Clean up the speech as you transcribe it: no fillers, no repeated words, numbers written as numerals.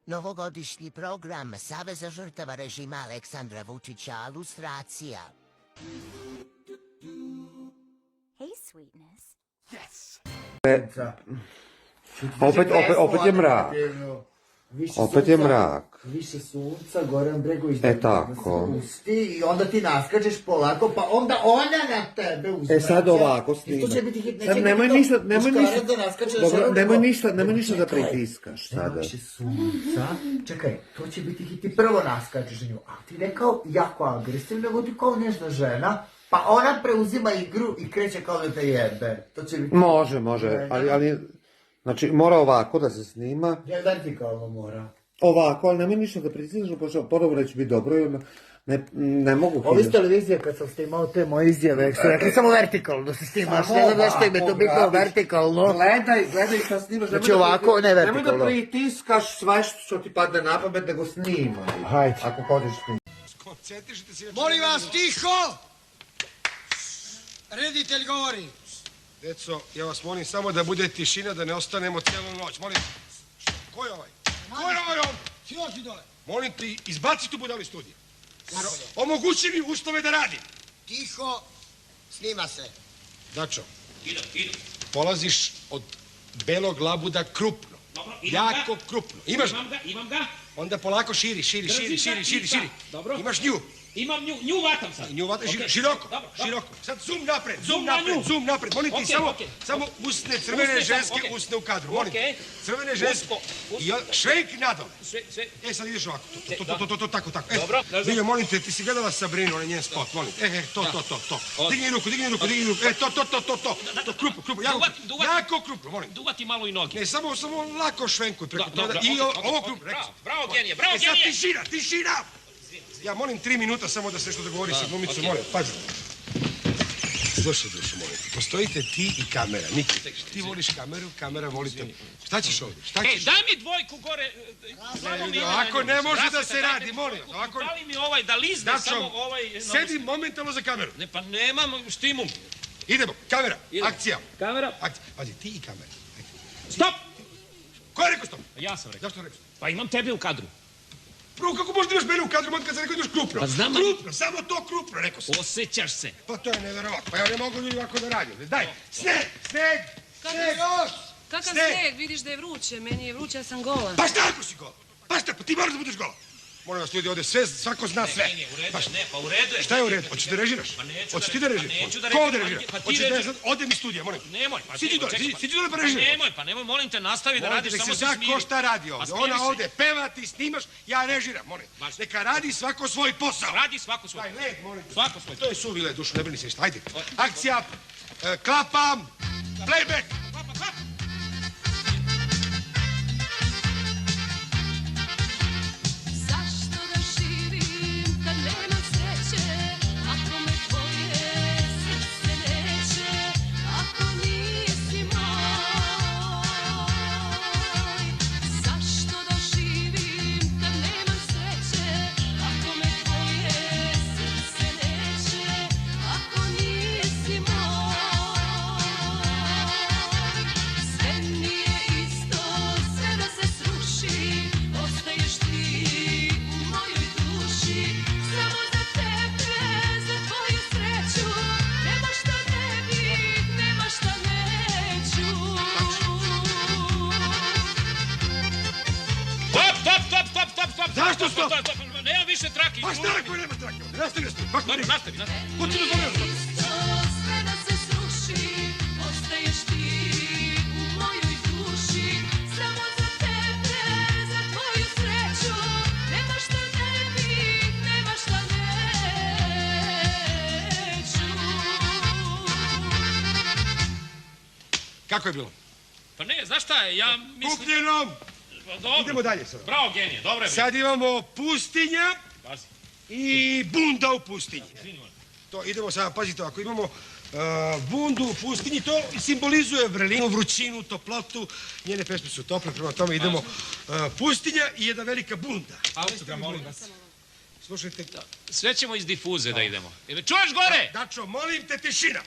Novogodišnji program Saveza žrtava režima Aleksandra Vučića, lustracija. Hey, sweetness. Opet je mrak. Opet je mrak. Više sunca, Goran Bregović. Tako. I onda ti naskačeš polako, pa onda ona na tebe uzme. Sad ovako snima. Isto će biti hit. Sad nemoj ništa da pritiskaš sada. Više sunca. Čekaj, to će biti hit. Ti prvo naskačeš na nju, a ti ne kao jako agresivno, nego ti kao nežna žena. Pa ona preuzima igru i kreće kao da te jebe. To će biti... Može, ali... Znači, mora ovako da se snima. Ja vertikalno mora. Ovako, ali nemoj ništa da pritiskaš, podobno će biti dobro i onda ne mogu... Ovi s televizije kad sam snimao te moje izjave, su rekli samo vertikalno da se snimaš, ne znam zašto im je to bitno vertikalno. Gledaj šta snimaš. Znači ovako, ne vertikalno. Nemoj da pritiskaš sve što ti padne na pamet, nego snimaj. Hajde. Ako hoćeš snimati. Molim vas, tiho! Reditelj govori. Deco, ja vas molim samo da bude tišina, da ne ostanemo cijelu noć. Molim, ko je ovaj? Ko je ovaj on? Sinoći dole. Molim ti, izbaci tu budalu iz studija. Omogući mi uslove da radim. Tiho, snima se. Dačo, polaziš od belog labuda krupno. Jako krupno. Imaš ga? Imam ga. Onda polako širi. Dobro. Imaš nju. Imam nju vatam sad. Nju vatam, široko. Sad zoom napred. Molim ti, samo usne, crvene ženske usne u kadru. Molim ti. Crvene ženske. I švejk nadol. Sad ideš ovako. To, tako. Dobro. Diljo, molim te, ti si gledala Sabrinu, onaj njen spot, molim. To. Digni ruku. To, krupno. Jako krupno, molim. Duvati malo i noge. Ne, samo lako švenkuj preko toga. I ovo krupno, rekao sam. Bravo, genije. Sad tišina! Ja molim 3 minuta samo da se nešto dogovori sa glumicom, molim, pazi. Slušaj, dušo, molim, postojite ti i kamera, Niki. Ti voliš kameru, kamera voli te. Šta ćeš ovdje? Daj mi dvojku gore. Ovako ne može da se radi, molim. Dali mi ovaj, da lizne samo ovaj... Sedi momentalno za kameru. Ne, pa nemam štimu. Idemo, kamera, akcija. Kamera. Pazi, ti i kamera. Stop! Ko je rekao stop? Ja sam rekao. Zašto rekao? Pa imam tebe u kadru. Prvo, kako možda imaš mene u kadru, kad sam rekao imaš krupno? Pa znam, krupno, samo to krupno, rekao sam. Osjećaš se. Pa to je neverovatno, pa ja ne mogu ljudi ovako da radim. Daj, sneg! Kakav sneg, vidiš da je vruće, meni je vruće, ja sam gola. Pa šta ako si gola? Pa šta, pa ti moraš da budeš gola. Molim vas ljudi, ovdje sve, svako zna sve. Pa u redu je. Šta je u redu? Hoćeš da režiraš? Pa neću Hoćeš ti da režiraš? Neću da Ko ovdje režiraš? režira? Pa ti režiraš. Ode mi studija, molim. Nemoj. Siđi dole pa režiraj. Nemoj, molim te, nastavi da radiš, samo se Nek se smiri. zna ko šta radi ovdje. Ona ovdje peva, ti snimaš, ja režiram, molim. Neka radi svako svoj posao. Radi svako svoj. Daj, led, molim. Svako svoj. To je suvi led, dušo, ne brini se ništa. Ajde. Akcija, klapam, playback. Zašto da živim kad nemam sreće, ako me tvoje srce neće, ako nisi moj? Zašto da živim kad nemam sreće, ako me tvoje srce neće, ako nisi moj? Sve mi je isto, sve da se sruši, ostaješ ti u mojoj duši. Samo za tebe, za tvoju sreću, nema šta ne bih, nema šta neću. Stop! Zašto stop? Nema više trake. Pa šta ako nema trake ovdje? Nastavi. Dobro, nastavi. Ko ti dozvolio? Isto, sve da se sruši, ostaješ ti u mojoj duši. Samo za tebe, za tvoju sreću, nema šta ne bih, nema šta neću. Kako je bilo? Pa ne, znaš šta je, ja mislim... Kupljenom! Dobro. Idemo dalje sada. Bravo, genije, dobro je. Sad imamo pustinja Pazi. i bunda u pustinji. To idemo sada, pazite, ako imamo bundu u pustinji, to simbolizuje vrelinu, vrućinu, toplotu. Njene pesme su tople, prema tome idemo pustinja i jedna velika bunda. Autogram, molim vas. Slušajte. Sve ćemo iz difuze da idemo. Čuješ gore? Dačo, molim te, tišina.